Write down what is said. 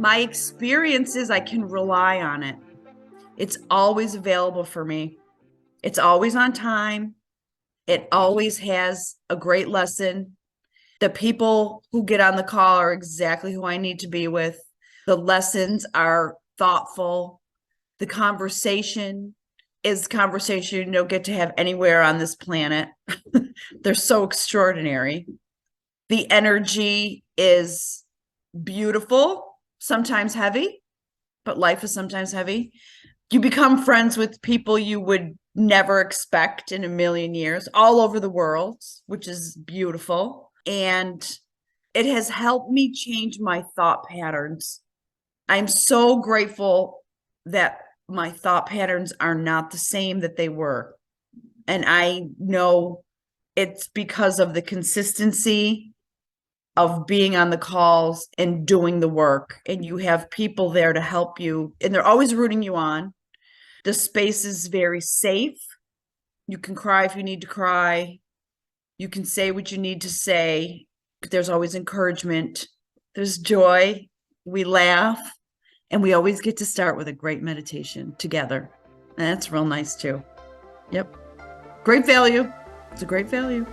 My experience is I can rely on it. It's always available for me. It's always on time. It always has a great lesson. The people who get on the call are exactly who I need to be with. The lessons are thoughtful. The conversation is conversation you don't get to have anywhere on this planet. They're so extraordinary. The energy is beautiful, sometimes heavy, but life is sometimes heavy. You become friends with people you would never expect in a million years, all over the world, which is beautiful. And it has helped me change my thought patterns. I'm so grateful that my thought patterns are not the same that they were. And I know it's because of the consistency of being on the calls and doing the work. And you have people there to help you, and they're always rooting you on. The space is very safe. You can cry if you need to cry. You can say what you need to say. There's always encouragement. There's joy. We laugh. And we always get to start with a great meditation together. And that's real nice too. Yep. Great value. It's a great value.